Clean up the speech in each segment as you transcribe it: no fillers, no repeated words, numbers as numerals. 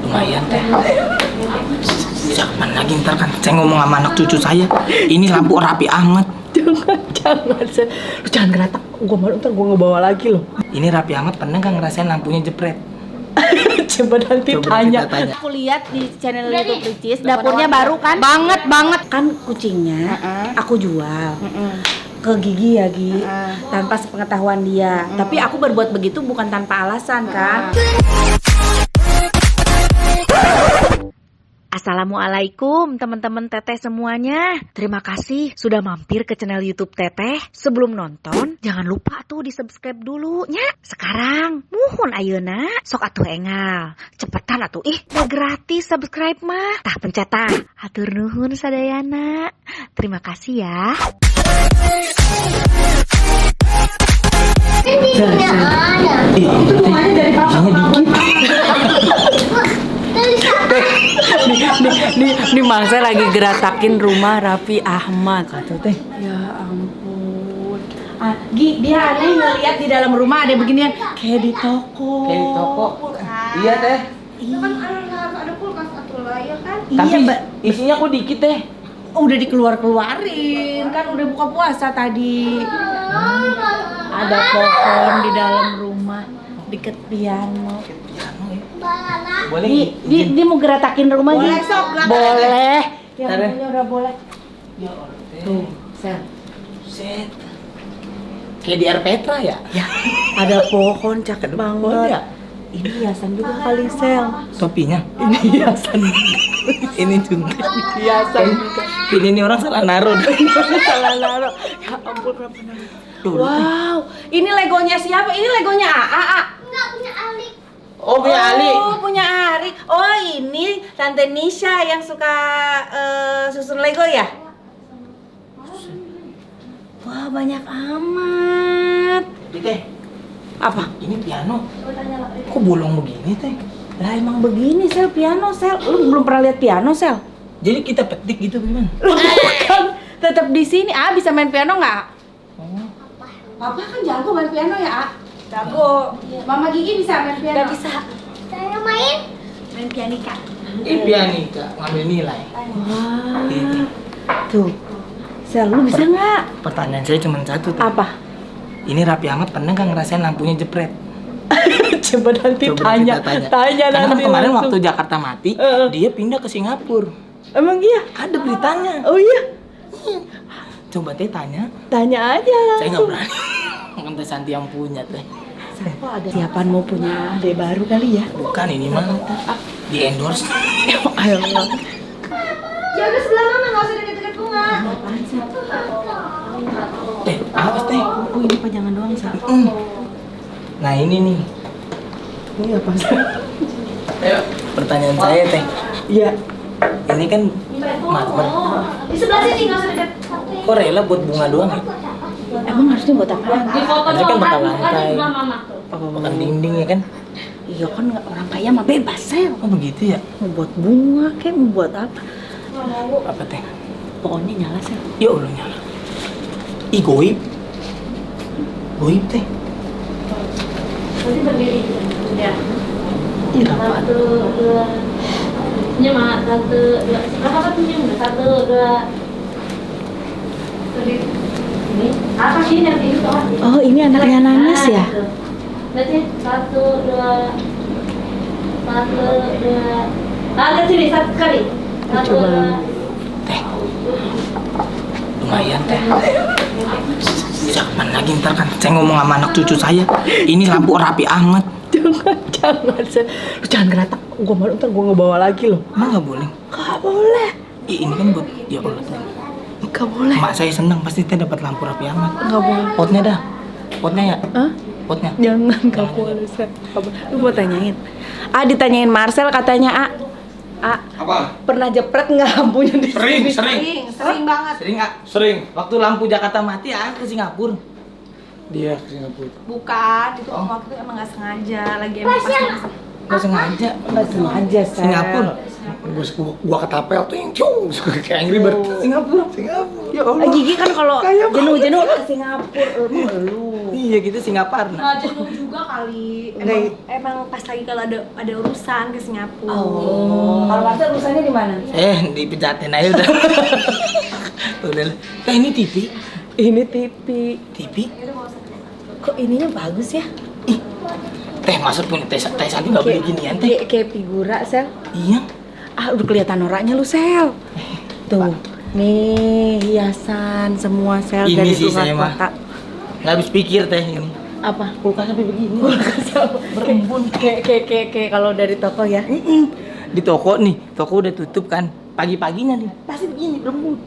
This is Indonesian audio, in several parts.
Lumayan teh. Jangan lagi ntar kan saya ngomong sama anak cucu saya. Ini lampu rapi amat. Jangan, Sel. Lu jangan geratak. Gua malu ntar gua ngebawa lagi loh. Ini rapi amat, pernah nggak ngerasain lampunya jepret? Coba nanti tanya. Aku lihat di channel YouTube Ricis, dapurnya baru kan? Banget. Kan kucingnya aku jual. Ke Gigi ya, Gi. Tanpa sepengetahuan dia. Tapi aku berbuat begitu bukan tanpa alasan kan? Assalamualaikum teman-teman Teteh semuanya. Terima kasih sudah mampir ke channel YouTube Teteh. Sebelum nonton, jangan lupa tuh di subscribe dulu nya. Sekarang, muhun ayeuna, sok atuh engal. Cepetan atuh, udah gratis subscribe mah. Tah pencet tah. Hatur nuhun sadayana. Terima kasih ya. Nih Mangsa lagi geratakin rumah Raffi Ahmad. Kacau teh. Ya ampun. Gi, dia aneh ngeliat di dalam rumah ada beginian kayak di toko. Kayak di toko. Iya teh. Itu kan ada kulkas atau ya kan? Tapi isinya kok dikit teh. Udah dikeluarin kan udah buka puasa tadi. Ada pohon di dalam rumah deket piano. Boleh? Dia mau geratakin rumah Boleh, Gi? sok, geratakin. Boleh. Ya, Ntar ya. punya udah boleh. Ya Allah. Tuh, Sel. Set. Kayak di air Petra ya? Ya, ada pohon cakep banget. ya? Ini hiasan juga kali, Sel. Topinya? Ini hiasan. Ini juga. Hiasan juga. Ini nih orang salah naruh. Salah naruh. Ya ampun, kenapa naruh? Tuh, Wow, ini legonya siapa? Ini legonya AA. Enggak punya Ali. Oh, punya Ali. Oh, punya Ari. Oh, ini Tante Nisha yang suka susun Lego ya? Wah, banyak amat. Jadi teh, Apa? ini piano. Kok bolong begini teh? Lah emang begini, Sel, piano, Sel. Lu belum pernah lihat piano, Sel? Jadi kita petik gitu gimana? Lu bukan tetap di sini. Bisa main piano nggak? Oh. Papa kan jago main piano ya, Jago. Mama Gigi bisa main piano? Gak bisa. Saya main pianika. Pianika ngambil nilai. Wah. Ini. Tuh. Sel, lu bisa nggak? Pertanyaan saya cuma satu tuh. Apa? Ini Raffi Ahmad pernah nggak ngerasain lampunya jepret? Coba nanti Coba tanya. kita Tanya Karena nanti. kan kemarin langsung. waktu Jakarta mati, dia pindah ke Singapura. Emang iya? Ada beritanya. Oh iya? Coba teh tanya. Tanya aja Saya nggak langsung. berani. Mungkin teh Santi yang punya teh. Siapa ada siapan mau punya adik baru kali ya? Bukan ini mah di endorse. Ayo. Jaga sebelah mama, nggak usah deket-deket bunga. Apaan sih? Teh, awas teh. Oh ini pajangan doang, Sal. Nah ini nih. Ini apa sih? Ayo, pertanyaan saya teh. Iya. Ini kan marmer. Di sebelah sini nggak usah deket. Kok rela buat bunga doang ya? Emang harusnya buat apa? Harusnya kan bakal lantai, bukan dinding ya kan? Iya kan nggak orang kaya mah bebas, Sel. Oh begitu ya? Mau buat bunga, kayak mau buat apa? Apa teh? Pokoknya nyala, Sel. Ya Allah nyala. Ih goib. Goib teh. Nanti berdiri. Ya. Iya apa? Satu, dua. Ini mah satu, dua. Apa punya? Satu, dua. Ini apa sih yang itu? Oh ini anaknya Nanas ya? Berarti satu, dua. Satu, dua. Ada sini satu kali. Satu, Coba. dua. Teh. Lumayan teh. Jangan lagi ntar kan saya ngomong sama anak cucu saya. Ini lampu rapi amat. Jangan, Sel. Lu jangan geratak. Gua malu ntar gua ngebawa lagi loh. Emang nggak boleh? Gak boleh. Ini kan buat ya Allah teh. Gak boleh. Mak saya senang pasti teh dapat lampu rapi amat. Gak boleh. Potnya dah. Potnya ya? Hah? Potnya. Jangan, gak boleh, Sel. Gak boleh. Lu mau tanyain? Ditanyain Marcel katanya Apa? pernah jepret nggak lampunya di sini? Sering banget. Sering nggak? Sering. Waktu lampu Jakarta mati aku ke Singapura. Dia ke Singapura. Bukan, itu waktu itu emang nggak sengaja lagi emang pas Nggak sengaja. Nggak sengaja, Sel. Singapura. Gua ketapel tuh yang cung kayak Angry Bird. Singapura. Ya Allah. Gigi kan kalau Kayak jenuh ke Singapura, lu. Iya gitu Singapura. nggak jenuh juga. juga kali. Nggak. Emang pas lagi kalau ada urusan ke Singapura. Kalau Marcel urusannya di mana? Dipejatin aja udah. Udah. Ini TV. Ini TV. TV. Kok ininya bagus ya? Teh masa punya teh Santi nggak beli ginian teh? Kayak figura, Sel. Iya. Udah kelihatan noraknya lu, Sel. Tuh. Nih, hiasan semua, Sel, Ini dari sih luar saya mah. kota. Nggak habis pikir teh ini. Apa? Kulkas sampai begini. Berembun kayak kalau dari toko ya. Di toko nih, toko udah tutup kan. Pagi-paginya nih, pasti begini berembun.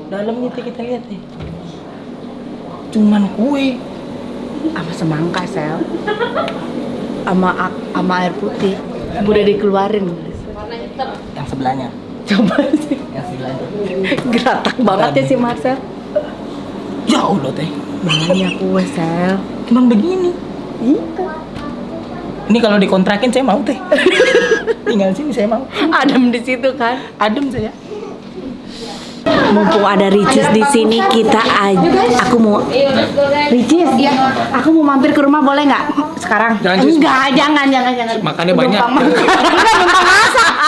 Dalamnya teh kita lihat teh. Cuman kue. Sama semangka, Sel. Sama air putih. Udah dikeluarin. Yang sebelahnya. Coba sih. Yang sebelahnya. Geratak banget ya si Marcel. Ya Allah teh. Banyak kue, Sel. Cuman begini. Iya. Ini kalau dikontrakin saya mau teh. Tinggal sini saya mau. Adem di situ kan. Adem saya. Mumpung ada Ricis di sini, kita aja. Aku mau Ricis. Iya. Aku mau mampir ke rumah, boleh nggak? Sekarang? Jangan, Cis. Enggak, jangan. Makannya banyak.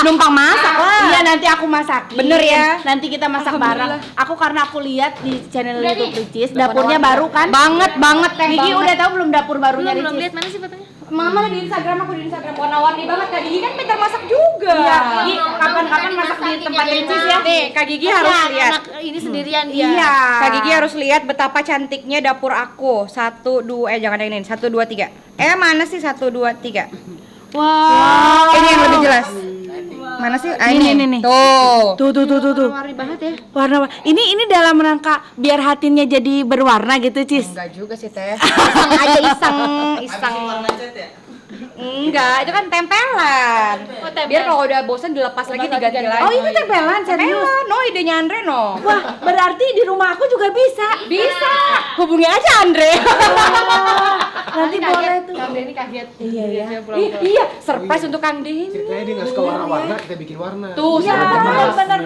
Numpang masak. Iya, nanti aku masak. Bener ya? Nanti kita masak bareng. Karena aku lihat di channel YouTube Ricis, dapurnya baru kan? Banget Teh. Gigi udah tahu belum dapur barunya Ricis? Belum lihat mana sih fotonya? Mama di Instagram, aku di Instagram warna-warni banget. Kak Gigi kan pintar masak juga. Iya, Gigi kapan-kapan masak di tempat Ricis ya? Nih, Kak Gigi harus lihat. Ini sendirian dia. Iya. Kak Gigi harus lihat betapa cantiknya dapur aku. 1, 2, jangan yang ini. 1, 2, 3. Mana sih 1, 2, 3? Wow. Ini yang lebih jelas. Mana sih? Ini. Tuh. Tuh. Warna banget ya. Warna. Ini dalam rangka biar hatinya jadi berwarna gitu, Cis. Enggak juga sih Teh. Iseng aja iseng. Enggak, itu kan tempelan. Biar kalau udah bosan dilepas lagi diganti lagi. Oh, itu tempelan, serius. Tempelan, no idenya Andre no. Wah, berarti di rumah aku juga bisa. Bisa. Hubungi aja Andre. Nanti boleh tuh. Kang Denny kaget. Iya. Iya, surprise untuk Kang Denny. Ceritanya dia nggak suka warna-warna, kita bikin warna. Tuh, Iya, bener.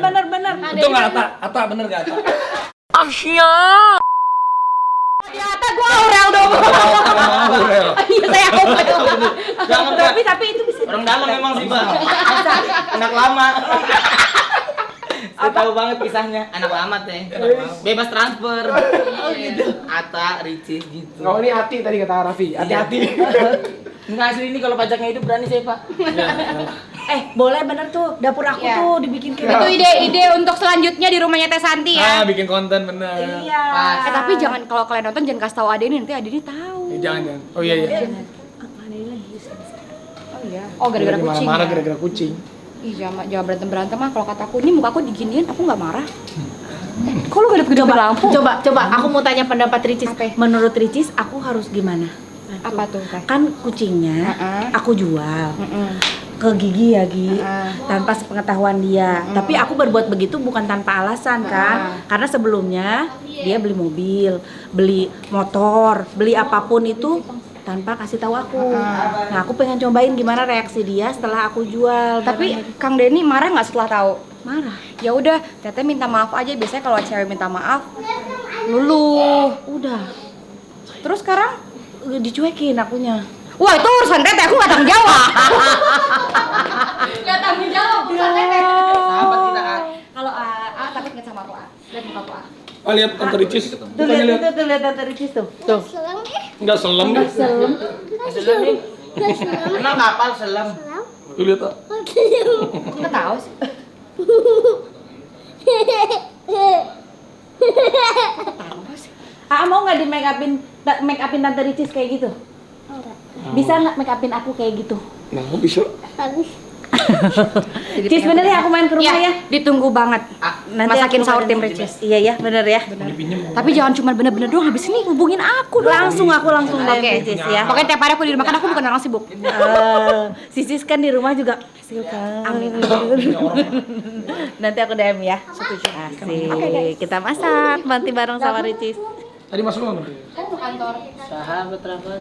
Betul nggak Ata bener nggak Ata? Ternyata gua Aurel dong. Iya, saya Aurel. Jangan Mbak. Tapi itu bisa. Orang dalam memang sih Mbak. Anak lama. Saya tahu banget kisahnya. Anak lama teh. Bebas transfer. Oh gitu. Ata, Ricis gitu. Oh ini hati tadi kata Raffi, hati-hati. Enggak asli ini kalau pajaknya itu berani saya Pak. Boleh bener tuh. Dapur aku Iya. tuh dibikin Itu kayak ide-ide untuk selanjutnya di rumahnya Teh Santi ya. Bikin konten bener. Iya. Tapi jangan kalau kalian nonton jangan kasih tahu Adeni, nanti Adeni tahu. Jangan. Oh iya. Oh iya. Oh gara-gara Dia kucing. marah-marah Ya? gara-gara kucing. Ih, jangan berantem mah. Kalau kata aku ini muka aku diginiin, aku nggak marah. Kok lu gedep-gedep lampu? Coba aku mau tanya pendapat Ricis. Apa? Menurut Ricis aku harus gimana? Apa tuh, Teh? Kan kucingnya aku jual ke Gigi ya, Gi. Tanpa sepengetahuan dia. Tapi aku berbuat begitu bukan tanpa alasan kan? Karena sebelumnya dia beli mobil, beli motor, beli apapun itu tanpa kasih tahu aku. Nah, aku pengen cobain gimana reaksi dia setelah aku jual. Tapi Kang Denny marah nggak setelah tahu? marah. Ya udah, Teteh minta maaf aja. Biasanya kalau cewek minta maaf, luluh. Udah, Terus sekarang, dicuekin akunya. wah itu urusan Teteh, aku nggak tanggung jawab. Nggak tanggung jawab urusan Teteh. Sahabat kita kan. Kalau A takut nggak sama aku A. Lihat muka aku A. Oh lihat Tante Ricis. Tuh lihat Tante Ricis tuh. Tuh. Enggak selem. Selim. Selam nih. Emang kapal selam. Tuh lihat ah. Nggak tahu sih. Mau nggak di make upin Tante Ricis kayak gitu? Bisa nggak make upin aku kayak gitu? Nah, kok bisa? Cis bener ya aku main ke rumah ya? Ditunggu banget. Masakin aku sahur main tim ke Ricis. Iya ya, bener ya. Tapi jangan cuma bener-bener doang, habis ini hubungin aku dong. Langsung dari Oke. Ricis ya. Pokoknya tiap hari aku di rumah kan aku bukan orang sibuk. Sisis kan di rumah juga silakan. Amin. Nanti aku DM ya. Setuju. Asik. Kita masak nanti bareng sama Ricis. Tadi masuk lo nanti. Sahabat rapat.